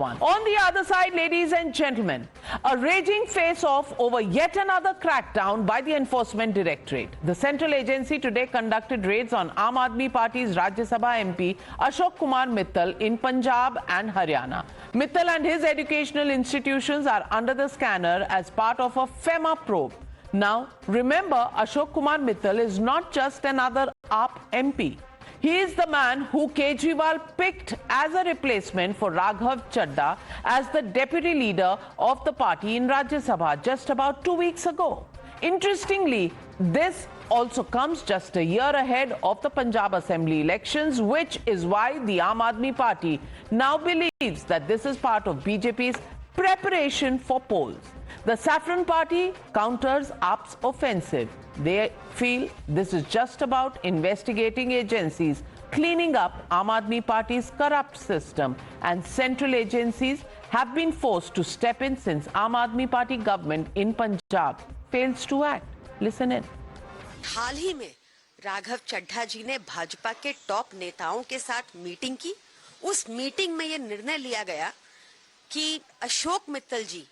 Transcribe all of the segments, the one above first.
On the other side, ladies and gentlemen, a raging face-off over yet another crackdown by the Enforcement Directorate. The central agency today conducted raids on Aam Aadmi Party's Rajya Sabha MP Ashok Kumar Mittal in Punjab and Haryana. Mittal and his educational institutions are under the scanner as part of a FEMA probe. Now, remember, Ashok Kumar Mittal is not just another AAP MP. He is the man who Kejriwal picked as a replacement for Raghav Chadha as the deputy leader of the party in Rajya Sabha just about 2 weeks ago. Interestingly, this also comes just a year ahead of the Punjab Assembly elections, which is why the Aam Aadmi Party now believes that this is part of BJP's preparation for polls. The Saffron Party counters AAP's offensive. They feel this is just about investigating agencies, cleaning up Aam Aadmi Party's corrupt system, and central agencies have been forced to step in since Aam Aadmi Party government in Punjab fails to act. Listen in. हाल ही में राघव चड्ढा जी ने भाजपा के top नेताओं के साथ meeting की। उस meeting में ये निर्णय लिया गया कि अशोक मित्तल जी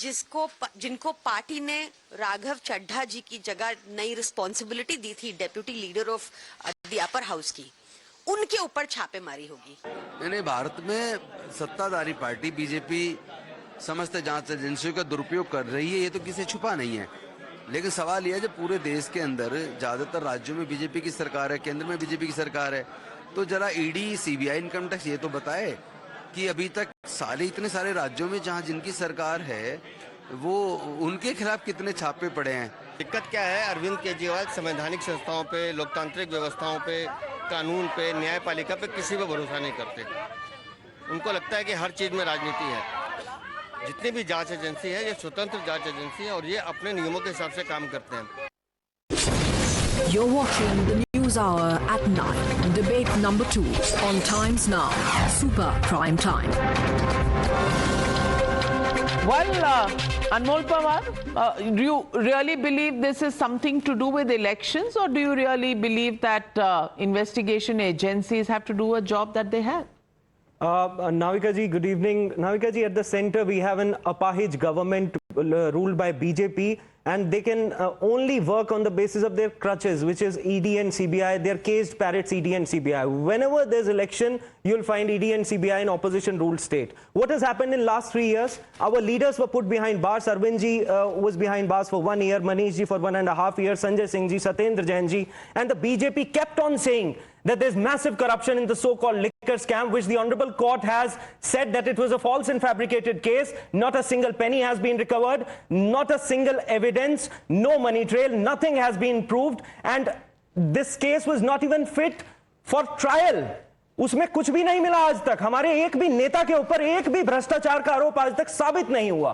जिनको पार्टी ने राघव चड्ढा जी की जगह नई रिस्पॉन्सिबिलिटी दी थी deputy leader of the upper house की, उनके ऊपर छापेमारी होगी। नहीं, भारत में सत्ताधारी पार्टी बीजेपी समस्त जांच एजेंसियों का दुरुपयोग कर रही है, ये तो किसी छुपा नहीं है। लेकिन सवाल यह है जब पूरे देश के अंदर ज्यादातर राज्यों में बीजेपी की सरकार है, केंद्र में बीजेपी की सरकार है, तो जरा ईडी, सीबीआई, इनकम टैक्स ये तो बताए कि अभी तक इतने सारे राज्यों में जहां जिनकी सरकार है वो उनके खिलाफ कितने छापे पड़े हैं। दिक्कत क्या है, अरविंद केजरीवाल संवैधानिक संस्थाओं पे, लोकतांत्रिक व्यवस्थाओं पे, कानून पे, न्यायपालिका पे किसी पे भरोसा नहीं करते। उनको लगता है कि हर चीज में राजनीति है। जितनी भी जांच एजेंसी है ये स्वतंत्र जांच एजेंसी है और ये अपने नियमों के हिसाब से काम करते हैं। You're watching the News Hour at 9. Debate number 2 on Times Now. Super Prime Time. Well, Anmol Pawar, do you really believe this is something to do with elections, or do you really believe that investigation agencies have to do a job that they have? Navika ji, good evening. Navika ji, at the center we have an Apahij government ruled by BJP, and they can only work on the basis of their crutches, which is ED and CBI. They're caged parrots, ED and CBI. Whenever there's election, you'll find ED and CBI in opposition-ruled state. What has happened in last 3 years? Our leaders were put behind bars. Arvind ji was behind bars for 1 year, Manish ji for 1.5 years, Sanjay Singh ji, Satyendra Jain ji, and the BJP kept on saying that there's massive corruption in the so-called liquor scam, which the Honorable Court has said that it was a false and fabricated case. Not a single penny has been recovered, not a single evidence, no money trail, nothing has been proved, and this case was not even fit for trial. उसमें कुछ भी नहीं मिला आज तक। हमारे एक भी नेता के ऊपर एक भी भ्रष्टाचार का आरोप आज तक साबित नहीं हुआ।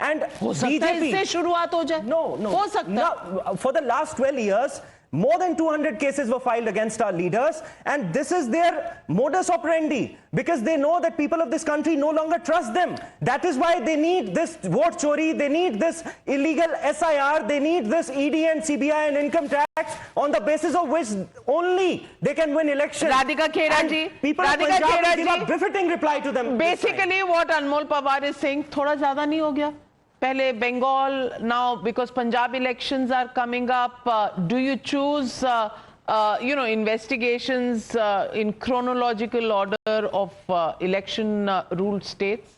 And BJP से शुरुआत हो जाए? No. हो सकता है। For the last 12 years, more than 200 cases were filed against our leaders, and this is their modus operandi, because they know that people of this country no longer trust them. That is why they need this vote chori, they need this illegal SIR, they need this ED and CBI and income tax, on the basis of which only they can win elections. Radhika Khera ji, people of Punjab will give a befitting reply to them. Basically, what Anmol Pawar is saying, थोड़ा ज़्यादा नहीं हो गया? Pehle Bengal, now because Punjab elections are coming up, do you choose, investigations in chronological order of election ruled states?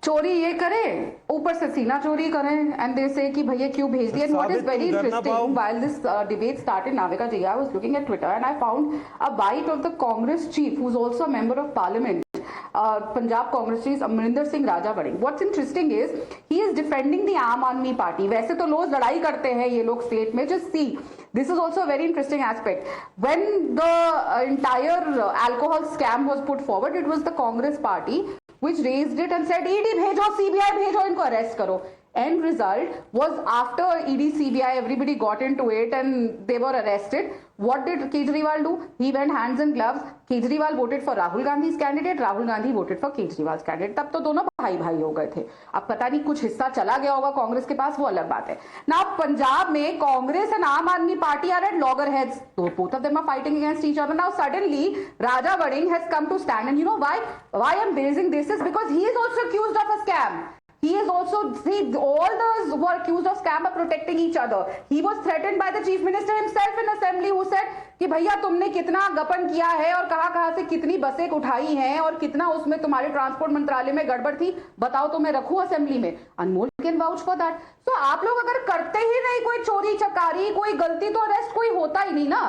चोरी ये करें, ऊपर से सीना चोरी करें, and they say कि भैया क्यों भेज दिया? And what is very interesting, while this debate started, Navika ji, I was looking at Twitter and I found a bite of the Congress chief, who's also a member of Parliament. Punjab Congress chief Amrinder Singh Rajawade. What's interesting is he is defending the Aam Aadmi Party. वैसे तो लोग लड़ाई करते हैं ये लोग state में. Just see, this is also a very interesting aspect. When the entire alcohol scam was put forward, it was the Congress party which raised it and said ED भेजो, CBI भेजो, इनको arrest करो. end result was after ED, CBI, everybody got into it and they were arrested. What did Kejriwal do? He went hands in gloves. Kejriwal voted for Rahul Gandhi's candidate. Rahul Gandhi voted for Kejriwal's candidate. तब तो दोनों भाई भाई हो गए थे. अब पता नहीं कुछ हिस्सा चला गया होगा कांग्रेस के पास, वो अलग बात है. Now पंजाब में Congress and Aam Aadmi Party are at loggerheads. So both of them are fighting against each other. Now suddenly Raja Vading has come to stand, and you know why? Why I'm raising this is because he is also accused of a scam. He is also, see, all those who are accused of scam are protecting each other. He was threatened by the chief minister himself in assembly, who said कि भैया तुमने कितना गपन किया है और कहां से कितनी बसें उठाई हैं और कितना उसमें तुम्हारे ट्रांसपोर्ट मंत्रालय में गड़बड़ थी, बताओ तो मैं रखूं असेंबली में. अनमोल कैन वाउच फॉर दैट. सो आप लोग अगर करते ही नहीं कोई चोरी चकारी, कोई गलती, तो अरेस्ट कोई होता ही नहीं ना.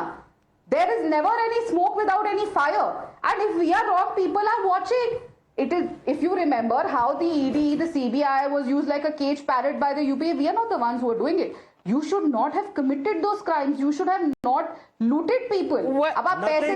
There is never any smoke without any fire. And if we are wrong, people are watching. It is, if you remember how the ED, the CBI was used like a cage parrot by the UPA, we are not the ones who are doing it. You should not have committed those crimes. You should have not looted people. अब आप पैसे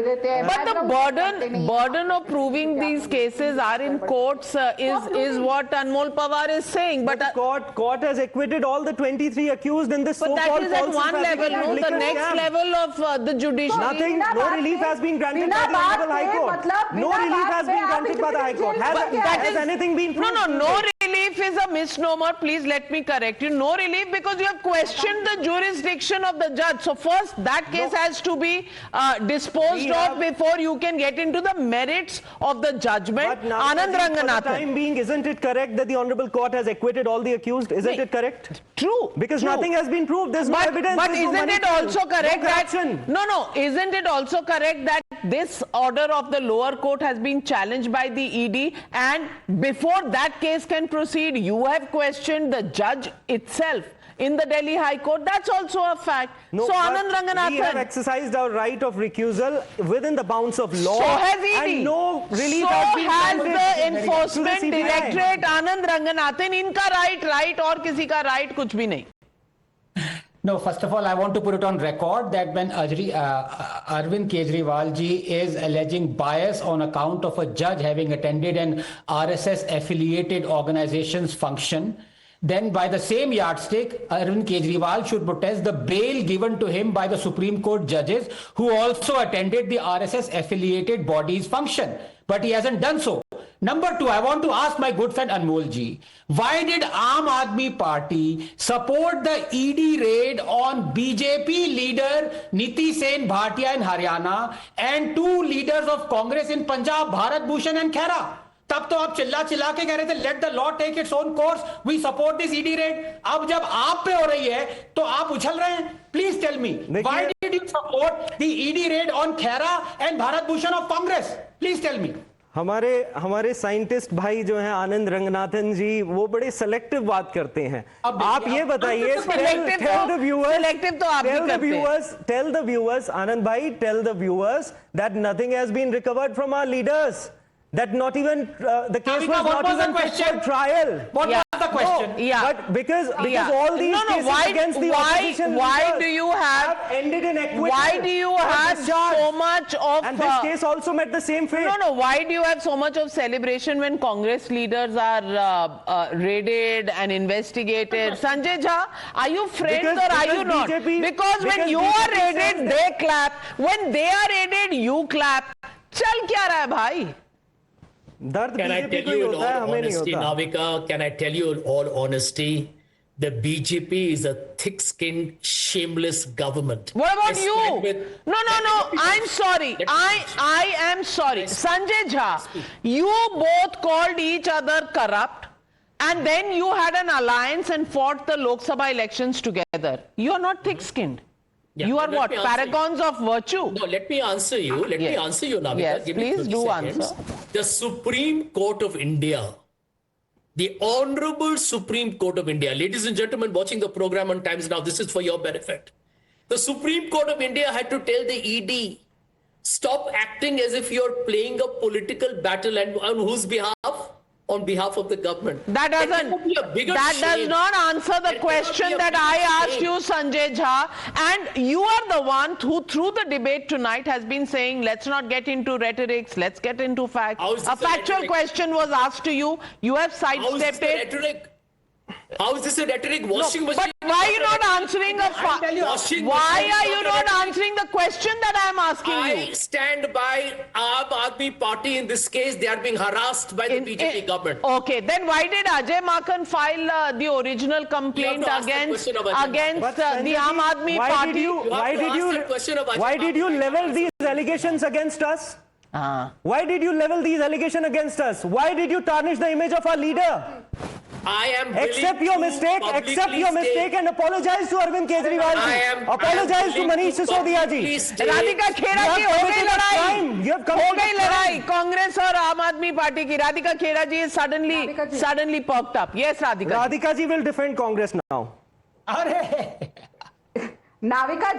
देते हैं. But the burden of proving these cases are in courts is what Anmol Pawar is saying. But the court has acquitted all the 23 accused in this so-called that is at one level. No, the next level of the judiciary. Nothing. No relief has been granted by the Honorable High Court. No relief has been granted by the High Court. Has anything been proved? No relief is a misnomer. Please let me correct you. No relief because you have questioned the jurisdiction of the judge. So first, that case has to be disposed of before you can get into the merits of the judgment. Anand Ranganathan. For the time being, isn't it correct that the Honorable Court has acquitted all the accused? Isn't it correct? True. Because nothing has been proved. There's no evidence. But isn't it also correct that isn't it also correct that this order of the lower court has been challenged by the ED, and before that case can proceed, you have questioned the judge itself in the Delhi High Court? That's also a fact. No, so Anand Ranganathan, we have exercised our right of recusal within the bounds of law. So has ED. And no relief so has been has granted the Enforcement to the CBI. Directorate. Anand Ranganathan, इनका right और किसी का right कुछ भी नहीं. No, first of all, I want to put it on record that when Arvind Kejriwal ji is alleging bias on account of a judge having attended an RSS affiliated organization's function, then by the same yardstick, Arvind Kejriwal should protest the bail given to him by the Supreme Court judges who also attended the RSS affiliated body's function. But he hasn't done so. Number two, I want to ask my good friend Anmol ji, why did Aam Aadmi Party support the ED raid on BJP leader Niti Sen Bhatia in Haryana and two leaders of Congress in Punjab, Bharat Bhushan and Khera? तब तो आप चिल्ला के कह रहे थे let the law take its own course, we support this ED raid. अब जब आप पे हो रही है तो आप उछल रहे हैं. Please tell me why did you support the ED raid on Khera and Bharat Bhushan of Congress? Please tell me. हमारे साइंटिस्ट भाई जो हैं आनंद रंगनाथन जी, वो बड़े सेलेक्टिव बात करते हैं. आप ये बताइए, टेल द व्यूअर्स आनंद भाई, tell the viewers that nothing has been recovered from our leaders. That not even the case was not even put for trial. What was the question? But because all these cases against the opposition why do you have ended in acquittal? Why do you have so much of and this case also met the same fate? No, why do you have so much of celebration when Congress leaders are raided and investigated? Sanjay Jha, are you friends or are you not? Because when you are raided, they clap. When they are raided, you clap. चल क्या रहा है भाई? Can I tell you in all honesty, Navika, can I tell you in all honesty, the BJP is a thick-skinned, shameless government. What about you? No, I'm sorry. I am sorry. Sanjay Jha, you both called each other corrupt and then you had an alliance and fought the Lok Sabha elections together. You are not thick-skinned. Yeah, you are what? Paragons of virtue? No, let me answer you. Let me answer you, Navika. Yes, give me please do 30 seconds. answer. The Supreme Court of India, the Honorable Supreme Court of India, ladies and gentlemen watching the program on Times Now, this is for your benefit. The Supreme Court of India had to tell the ED, stop acting as if you're playing a political battle, and on whose behalf? On behalf of the government. That does not answer the question that I asked you, Sanjay Jha. And you are the one who, through the debate tonight, has been saying, let's not get into rhetorics, let's get into facts. A factual question was asked to you. You have sidestepped it. How is this a rhetoric? Washing But machine. why are you not answering Washing why machine are is you not not a- answering the question that I am asking I you? stand by Aam Aadmi Party in this case. They are being harassed by the BJP government. Okay, then why did Ajay Makhan file the original complaint to ask the against question of Ajay But the Sanjay Aam ji, Aadmi why Party? did you You have why to did ask you the question of Ajay why did you Makhan. level these allegations against us? Why did you level these allegations against us? Why did you tarnish the image of our leader? I am willing Accept your to mistake, publicly accept your state- mistake and apologize to Arvind Kejriwal I ji. am Apologize to willing Manish Sisodia publicly ji. state- Radhika Kheda You की have हो गई committed a लड़ाई crime. You have हो committed गई a लड़ाई crime. Congress और आम आदमी पार्टी की राधिका खेड़ा जी is Radhika ji. suddenly perked up. Yes, Radhika. Radhika ji will defend Congress now. Navika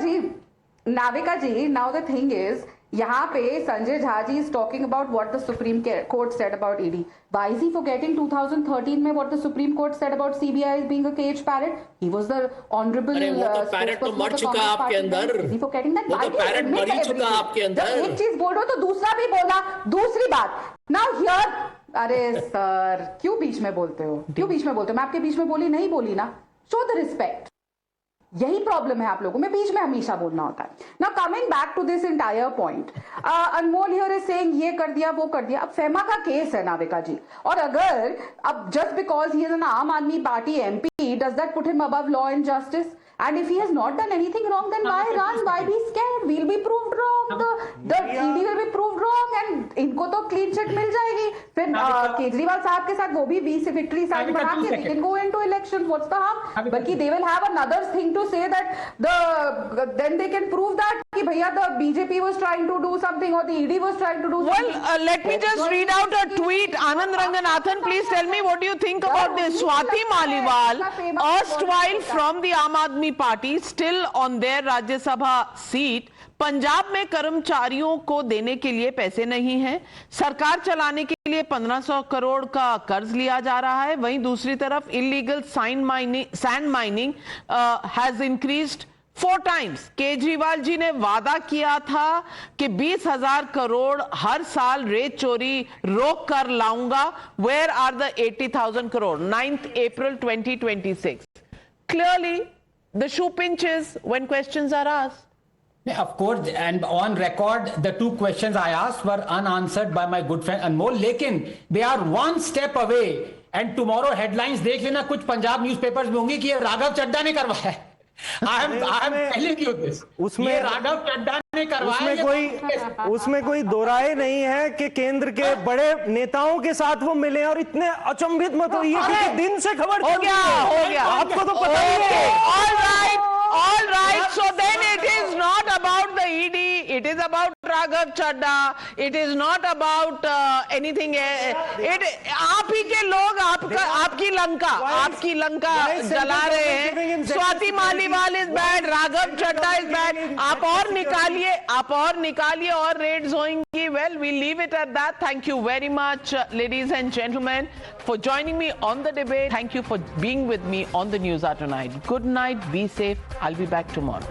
ji, now the thing is, यहाँ पे Sanjay Jha ji is talking about what the Supreme Court said about ED. Why is he forgetting 2013 में what the Supreme Court said about CBI as being a cage parrot? He was the honorable. अरे वो तो parrot तो मर चुका आपके अंदर. Is he forgetting that? वो Why तो do you parrot admit मर ही चुका everything? आपके अंदर. जब एक चीज बोल रहे हो तो दूसरा भी बोला. दूसरी बात. Now here, अरे सर, क्यों बीच में बोलते हो? क्यों बीच में बोलते हो? मैं आपके बीच में नहीं बोली ना. Show the respect. यही प्रॉब्लम है आप लोगों में, बीच में हमेशा बोलना होता है. Now coming back to this entire point, Anmol here is saying ये कर दिया वो कर दिया. अब फेमा का केस है नाविका जी, और अगर अब just because he is an आम आदमी party MP, does that put him above law and justice? And if he has not done anything wrong, then why run? Why be scared? We'll be proved wrong. The ED will be proved wrong, and इनको तो clean sheet मिल जाएगी. फिर केजरीवाल साहब के साथ वो भी 20 victory sign बना के they can go into elections. What's the harm? बल्कि they will have another thing to say that then they can prove that कि भैया the BJP was trying to do something or the ED was trying to do Well, something. let me just read out a tweet. Anand Ranganathan, please tell me what do you think about this. Swati Maliwal, erstwhile from the Aam Aadmi Party, still on their Rajya Sabha seat. Punjab में कर्मचारियों को देने के लिए पैसे नहीं हैं, सरकार चलाने के लिए 1500 करोड़ का कर्ज लिया जा रहा है. वहीं दूसरी तरफ illegal sand mining has increased 4 times. Kejriwal ji ने वादा किया था कि 20,000 करोड़ हर साल रेत चोरी रोक कर लाऊंगा. Where are the 80,000 crore? 9th April 2026. Clearly, the shoe pinches when questions are asked. Of course, and on record, the 2 questions I asked were unanswered by my good friend Anmol. लेकिन they are one step away, and tomorrow headlines देख लेना कुछ Punjab newspapers में होंगी कि ये राघव चड्ढा ने करवाया है. I am telling you this. ये राघव चड्ढा ने करवाया. उसमें कोई दोराए नहीं है कि केंद्र के बड़े नेताओं के साथ वो मिले, और इतने अचंभित मत होइए क्योंकि दिन से खबर हो गया. आपको तो पता ही है. All right. So then it is not about the ED. It is about Raghav Chadha. It is not about anything. आप ही के लोग आपकी लंका जला रहे हैं. Swati Maliwal is bad. Raghav Chadha is bad. आप और निकालिए और रेड्स होंगी. Well, we leave it at that. Thank you very much, ladies and gentlemen, for joining me on the debate. Thank you for being with me on the News Hour tonight. Good night. Be safe. I'll be back tomorrow.